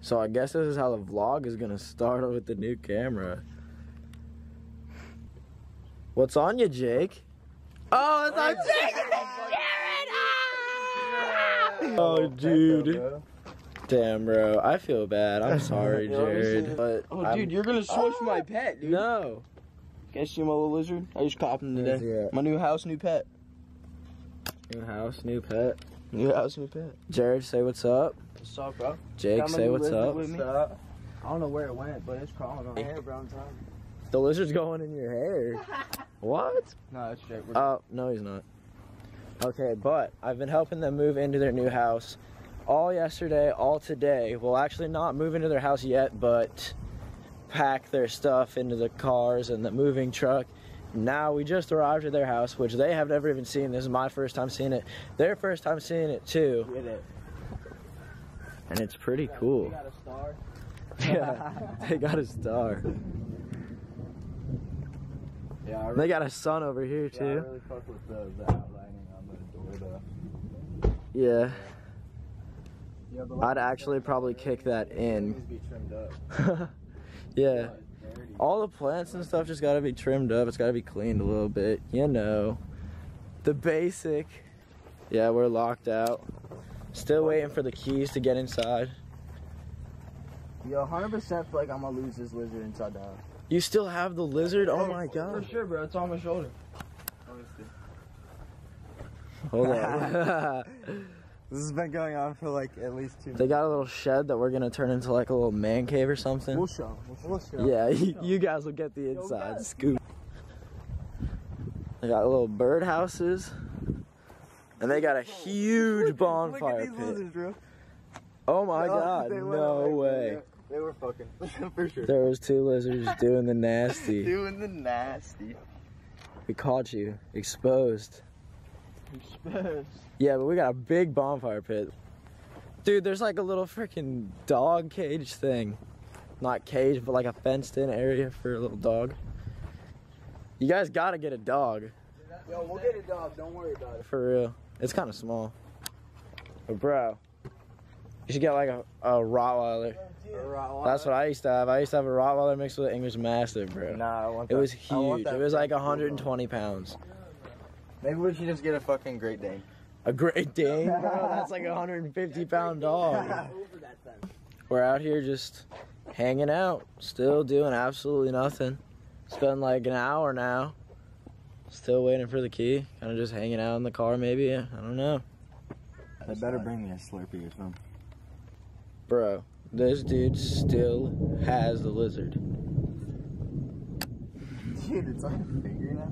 So I guess this is how the vlog is gonna start with the new camera. What's on you, Jake? Oh, it's on Jake! Oh, dude. Damn, bro. I feel bad. I'm sorry, Jared. But dude, you're gonna swish my pet, dude. No. Can I see my little lizard? I just copped him today. Yeah. My new house, new pet. New house, new pet. New house, new pet. Jared, say what's up. What's up, bro? Jake, say what's up. I don't know where it went, but it's crawling on my hair, bro. I'm telling you. The lizard's going in your hair. What? No, it's straight. Oh, no, he's not. Okay, but I've been helping them move into their new house all yesterday, all today. Well, actually not move into their house yet, but pack their stuff into the cars and the moving truck. Now we just arrived at their house, which they have never even seen. This is my first time seeing it. Their first time seeing it too. Get it. And it's pretty cool. They got a star. Yeah, they got a star. Yeah, They got a sun over here too. I really fuck with the outlining on the door though. Yeah. Yeah, I'd actually probably kick that in. Needs to be trimmed up. Yeah. All the plants and stuff just gotta be trimmed up. It's gotta be cleaned a little bit. You know. The basic. Yeah, we're locked out. Still waiting for the keys to get inside. Yo, 100% feel like I'm gonna lose this lizard inside the house. You still have the lizard? Oh my For god. sure, bro. It's on my shoulder. Hold on. This has been going on for like at least 2 minutes. They got a little shed that we're gonna turn into like a little man cave or something. We'll show. Yeah, you guys will get the inside scoop. They got little bird houses. And they got a huge bonfire Look at these lizards, bro. Oh my god, no way. They were fucking, for sure. There was 2 lizards doing the nasty. Doing the nasty. We caught you, exposed. Exposed. Yeah, but we got a big bonfire pit. Dude, there's like a little freaking dog cage thing. Not cage, but like a fenced in area for a little dog. You guys gotta get a dog. Yo, we'll get a dog. Don't worry about it. For real. It's kind of small. But bro, you should get like a Rottweiler. That's what I used to have. I used to have a Rottweiler mixed with an English Mastiff, bro. Nah, I want It that. was huge. It was like 120 pounds. Maybe we should just get a fucking Great Dane. A Great Dane, bro? That's like a 150-pound dog. We're out here just hanging out, still doing absolutely nothing. It's been like an hour now. Still waiting for the key. Kind of just hanging out in the car, maybe. I don't know. They better bring me a Slurpee or something. Bro, this dude still has the lizard. Dude, it's like a finger now.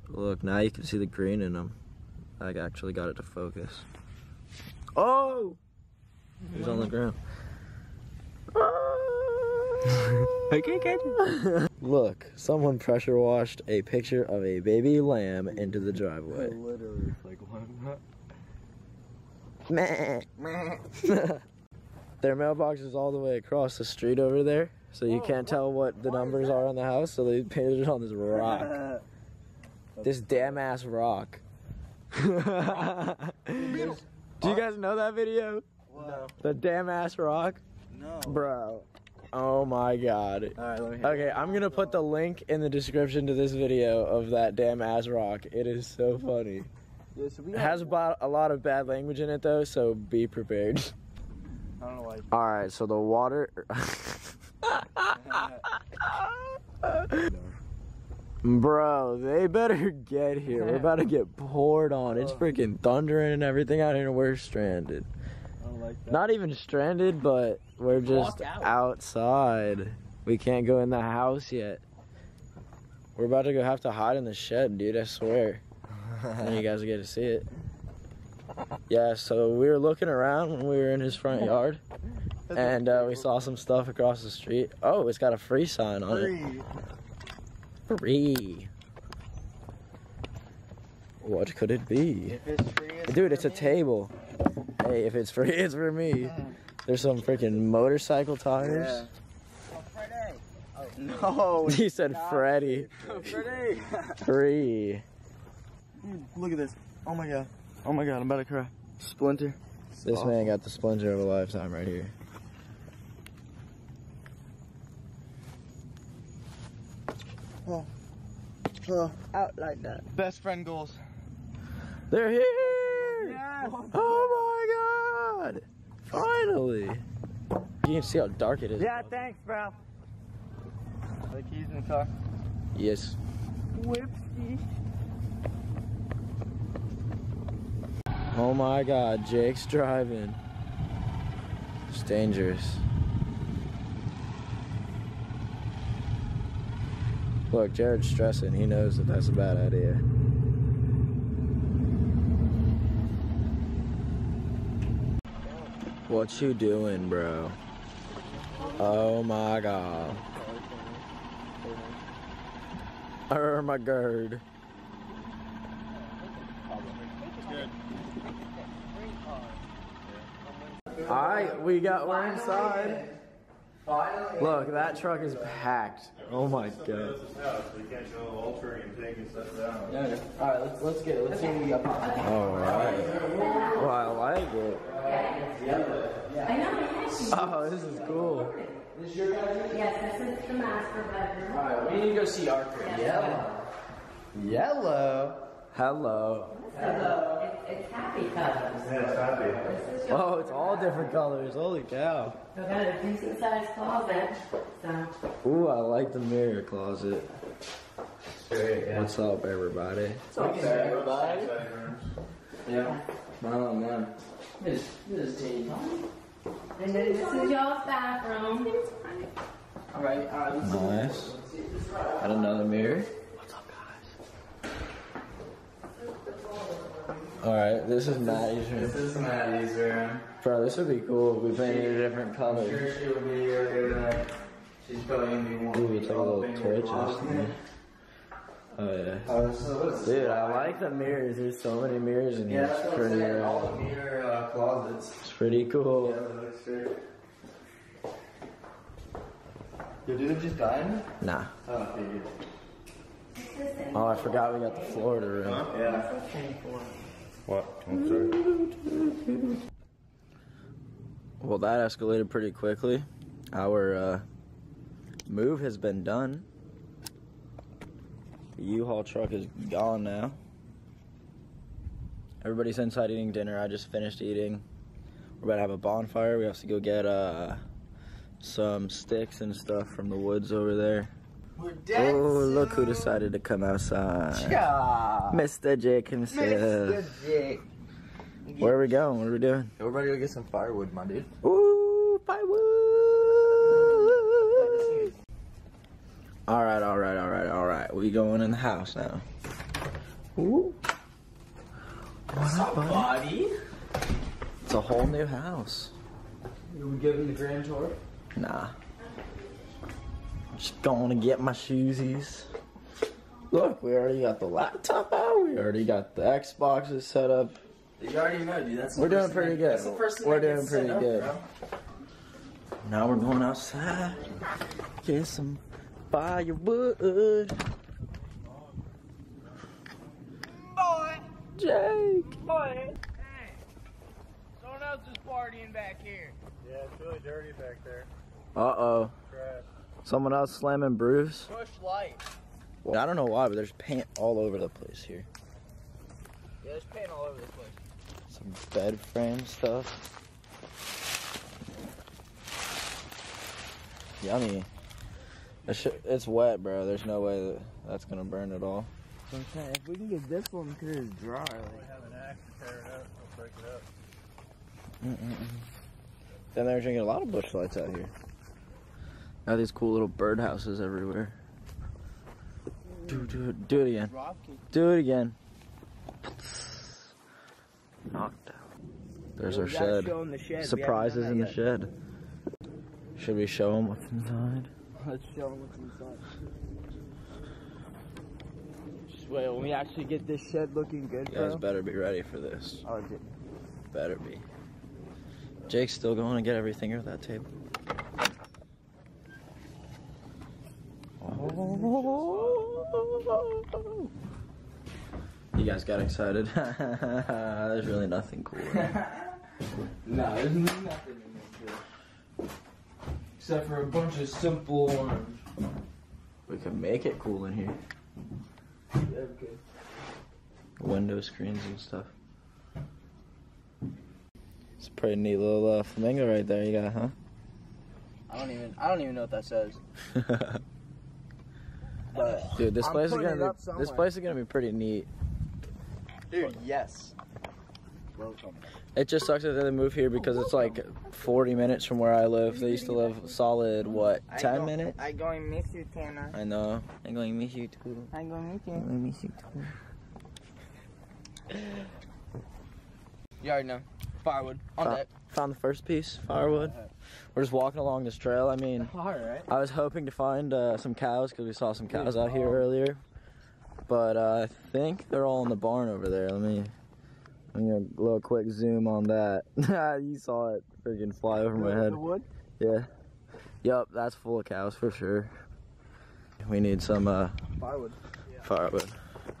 Look, now you can see the green in him. I actually got it to focus. Oh! He's on the ground. I can't get it. Look, someone pressure washed a picture of a baby lamb into the driveway. Literally, it's like one. Meh. Their mailbox is all the way across the street over there, so you can't tell what the numbers are on the house, so they painted it on this rock. This damn ass rock. Do you guys know that video? No. The damn ass rock? No. Bro. Oh my god. Alright, let me hear Okay, I'm gonna put the link in the description to this video of that damn ass rock. It is so funny. Yeah, so we It has about a lot of bad language in it though, so be prepared. I don't know why. Alright, so the water... Bro, they better get here. We're about to get poured on. It's freaking thundering and everything out here and we're stranded. I don't like that. Not even stranded, but we're just outside. We can't go in the house yet. We're about to have to hide in the shed, dude, I swear. And you guys will get to see it. Yeah, so we were looking around when we were in his front yard. And we saw some stuff across the street. Oh, it's got a free sign on it. Free. What could it be? If it's free, it's Dude, for it's a me. table. Hey, if it's free, it's for me. There's some freaking motorcycle tires. No. He said Freddy. Freddy. Free. Dude, look at this. Oh my god. Oh my god, I'm about to cry. Splinter. This man got the splinter of a lifetime right here. Out like that. Best friend goals. They're here! Yes. Oh my god! Finally! You can see how dark it is. Yeah, thanks, bro. Are the keys in the car? Yes. Whipsy. Oh my god, Jake's driving. It's dangerous. Look, Jared's stressing. He knows that that's a bad idea. What you doing, bro? Oh my god. Oh my god. Alright, we're inside. Look, that truck is packed. Oh my god. We can't go altering and taking stuff down. Alright, let's get it. Let's see what we got. Alright. Well, I like it. Oh, this is cool. This is your guys'? Yes, this is the master bedroom. Alright, we need to go see our crib. Yellow. Hello. It's happy colors. Yeah, it's happy. Oh, it's all different colors. Holy cow. We've got a decent sized closet. So Ooh, I like the mirror closet. Great, yeah. What's up, everybody? What's up, everybody? Yeah. Oh, man. This is teeny tiny. and then this is y'all's bathroom. Alright, let's see. Nice. Got another mirror. What's up, guys? Alright, this is Maddie's room. This is Maddie's room. Bro, this would be cool if we painted a different I'm color. sure she'll be here tonight. She's probably gonna be wanting Ooh, it's like a little Twitch or something. Oh, yeah. Dude, I like the mirrors. There's so many mirrors in here. Yeah, that's It's what I'm pretty, saying. All the mirror closets. it's pretty cool. Yeah, that looks great. Yo, did it just die in it? Nah. Oh, okay, good. Oh, I forgot we got the Florida room. Yeah. What? I'm sorry. Well, that escalated pretty quickly. Our move has been done. The U-Haul truck is gone now. Everybody's inside eating dinner. I just finished eating. We're about to have a bonfire. We have to go get some sticks and stuff from the woods over there. We're dead. Oh, look who decided to come outside. Yeah. Mr. Jake himself. Mr. Jake. Where are we going? What are we doing? Everybody go get some firewood, my dude. Ooh, firewood. Alright. We going in the house now. Ooh. What's up, buddy? It's a whole new house. You we giving the grand tour? Nah. Just going to get my shoesies. Look, we already got the laptop out. We already got the Xboxes set up. You already know, dude. That's the We're doing first pretty thing- good. That's the first thing We're I get doing set pretty up, good. bro. Now we're going outside. Get some firewood. Boy, Jake. boy. Hey, someone else is partying back here. Yeah, it's really dirty back there. Uh-oh. Trash. Someone else slamming Bruce. Bush light. Well, I don't know why, but there's paint all over the place here. Yeah, there's paint all over the place. Some bed frame stuff. Yummy. It's wet, bro. There's no way that's gonna burn at all. So I'm saying, if we can get this one because it's dry, like. Have an axe to tear it up. I'll break it up. Then they're drinking a lot of bush lights out here. Got these cool little birdhouses everywhere. Do it again. Do it again. Knocked out. There's our We gotta shed. show 'em the shed. Surprises in We the haven't shed. Should we show them what's inside? done that yet. Let's show them what's inside. Just wait, when we actually get this shed looking good, You guys bro. better be ready for this. Oh, dude. Better be. Jake's still going to get everything at that table. Oh. You guys got excited? There's really nothing cool. No, there's nothing in this shit. Except for a bunch of simple orange. We can make it cool in here. Yeah, we could. Window screens and stuff. It's a pretty neat little flamingo right there you got, huh? I don't even know what that says. But Dude, this I'm place is putting it gonna up be somewhere. pretty neat. Dude, yes. Welcome. It just sucks that they move here because it's like 40 minutes from where I live. They used to live solid, what, 10 minutes? I'm going to miss you, Tanner. I know. I'm going to miss you too. I'm going to miss you. I'm going to miss you too. You already know. Firewood on deck. Found the first piece, firewood. We're just walking along this trail. I mean, Alright. I was hoping to find some cows because we saw some cows out here earlier. But I think they're all in the barn over there. Let me get a little quick zoom on that. You saw it freaking fly over my head. The wood? Yeah. Yup, that's full of cows for sure. We need some Firewood. firewood.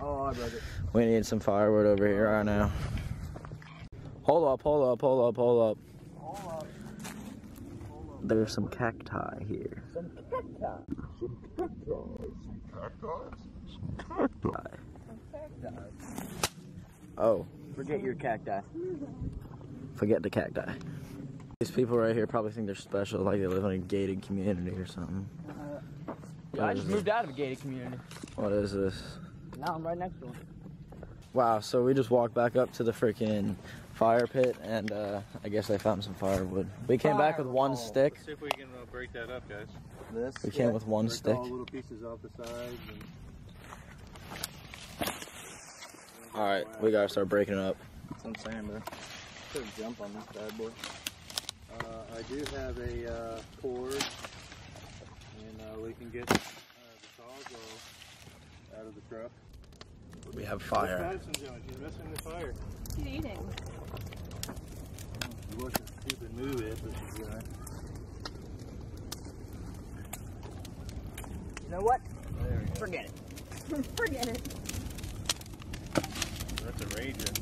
Oh, I broke it. We need some firewood over here right now. Hold up. There's some cacti here. Some cacti. Oh, Forget your cacti. forget the cacti. These people right here probably think they're special, like they live in a gated community or something. Yeah, I just moved out of a gated community. What is this? Now I'm right next to one. Wow, so we just walked back up to the freaking fire pit and I guess I found some firewood. We came back with one stick. Let's see if we can break that up, guys. This. We came with one Break stick. all little pieces off the sides. Alright, we gotta start breaking it up. That's what I'm saying, bro. Should jump on this bad boy. I do have a cord, and we can get the sawzall out of the truck. We have What's fire. Madison doing? She's missing the fire. She's eating. She wasn't a stupid move it, but she's doing it. You know what? There we go. Forget it. Forget it. That's a rager.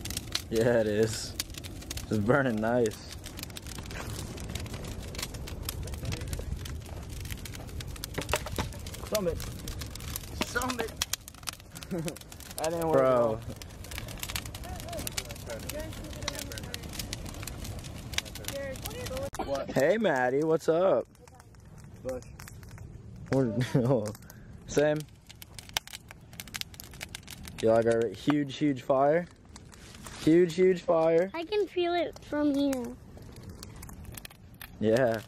Yeah, it is. It's burning nice. Summit. Summit. That didn't work. Bro. What? Hey, Maddie, what's up? Bush. Same. You like our huge fire? Huge fire. I can feel it from here. Yeah.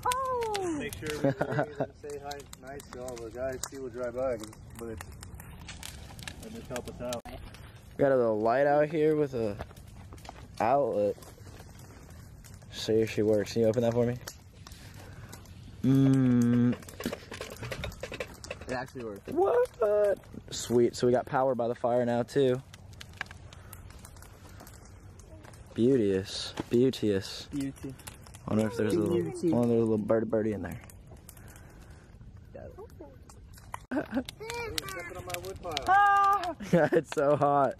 Oh! Make sure we say hi nice to all the guys. See will drive by, but it'll just help us out. Got a little light out here with a outlet. See if she works. Can you open that for me? It actually worked. What? Sweet. So we got power by the fire now too. Beauteous. Beauty. I wonder if there's a little birdie in there. Stepping on my wood pile. It's so hot.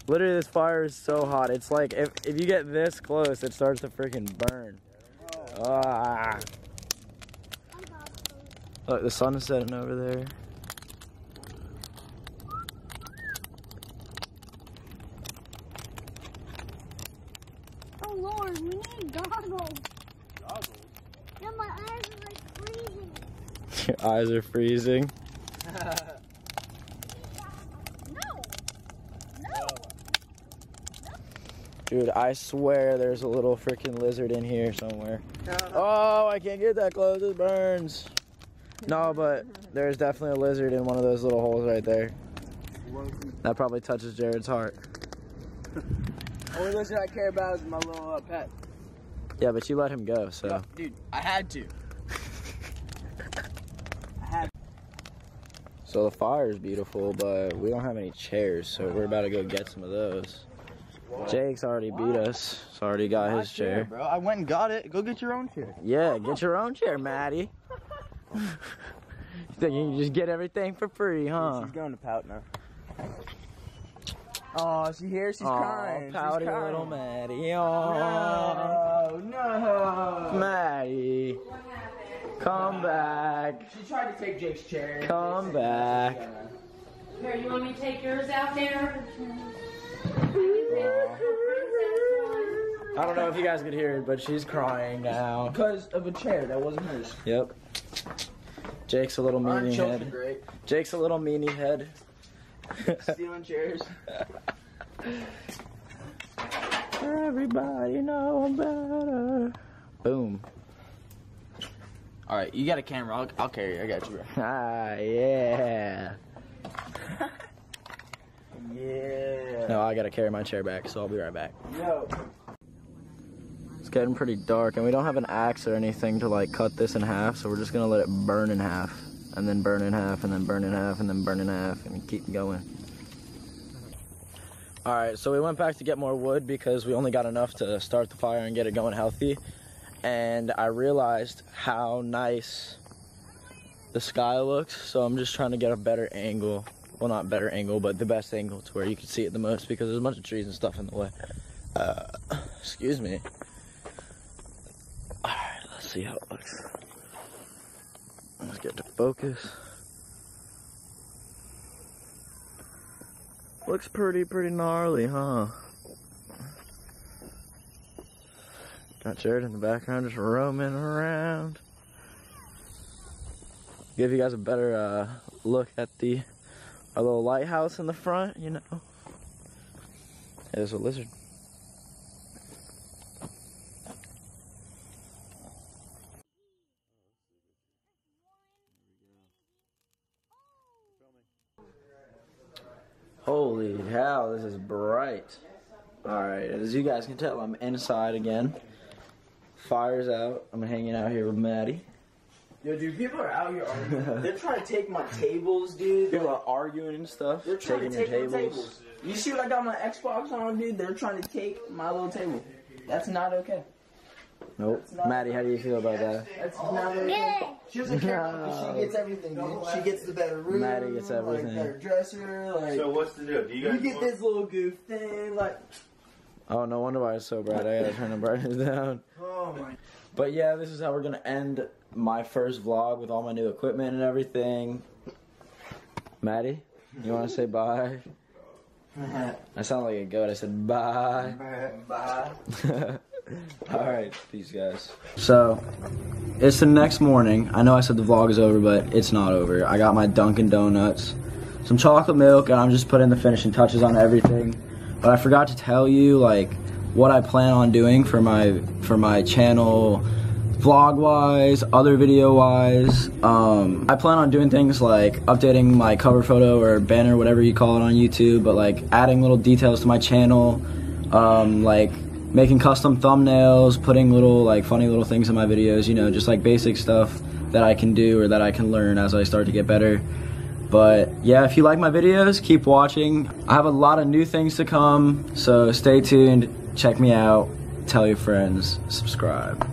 Literally, this fire is so hot. It's like if you get this close, it starts to freaking burn. Ah. Look, the sun is setting over there. Oh Lord, we need goggles. Goggles? Yeah, my eyes are like freezing. Your eyes are freezing. No. Dude, I swear there's a little freaking lizard in here somewhere. Oh, I can't get that close. It burns. No, but there's definitely a lizard in one of those little holes right there. That probably touches Jared's heart. Only lizard I care about is my little pet. Yeah, but you let him go, so. No, dude, I had to. So the fire is beautiful, but we don't have any chairs, so we're about to go get some of those. Jake's already beat us. He's already got his chair. Bro, I went and got it. Go get your own chair. Yeah, get your own chair, Maddie. You think you can just get everything for free, huh? She's going to pout now. Oh, she here? She's crying. Pouty She's crying. little Maddie. Oh, No. Maddie. Come back. She tried to take Jake's chair. Come back. Here, you want me to take yours out there? I don't know if you guys could hear it, but she's crying now. Because of a chair that wasn't hers. Yep. Jake's a little Aren't meanie children head. great? Jake's a little meanie head. Stealing chairs. Everybody know I'm better. Boom. All right, you got a camera. I'll carry it. I got you, bro. Ah, yeah. Yeah. No, I gotta carry my chair back, so I'll be right back. Yo. It's getting pretty dark, and we don't have an axe or anything to like cut this in half, so we're just gonna let it burn in half, and then burn in half, and then burn in half, and then burn in half, and keep going. Alright, so we went back to get more wood because we only got enough to start the fire and get it going healthy, and I realized how nice the sky looks, so I'm just trying to get a better angle. Well, not better angle, but the best angle to where you can see it the most, because there's a bunch of trees and stuff in the way. Excuse me. Alright, let's see how it looks. Let's get to focus. Looks pretty gnarly, huh? Got Jared in the background just roaming around. Give you guys a better look at our little lighthouse in the front, you know. There's a lizard. Holy cow, this is bright. Alright, as you guys can tell, I'm inside again. Fire's out. I'm hanging out here with Maddie. Yo, dude, people are out here arguing. They're trying to take my tables, dude. People are arguing and stuff. They're trying taking to take your my tables. You see what I got my Xbox on, dude? They're trying to take my little table. That's not okay. Nope. Maddie, how do you feel about that? That's not okay. She doesn't care because she gets everything, dude. She gets the better room. Maddie gets everything. Like, better dresser. Like, So what's the deal? Do you guys get this little goof thing. Like, Oh, no wonder why it's so bright. I gotta turn the brightness down. oh my. But yeah, this is how we're gonna end my first vlog with all my new equipment and everything. Maddie, you wanna say bye? I sound like a goat. I said bye. Bye. Alright, peace guys. So, it's the next morning. I know I said the vlog is over, but it's not over. I got my Dunkin' Donuts, some chocolate milk, and I'm just putting the finishing touches on everything. But I forgot to tell you, like, what I plan on doing for my channel, vlog-wise, other video-wise. I plan on doing things like updating my cover photo or banner, whatever you call it on YouTube, but like adding little details to my channel, like making custom thumbnails, putting little like funny little things in my videos, you know, just like basic stuff that I can do or that I can learn as I start to get better. But yeah, if you like my videos, keep watching. I have a lot of new things to come, so stay tuned, check me out, tell your friends, subscribe.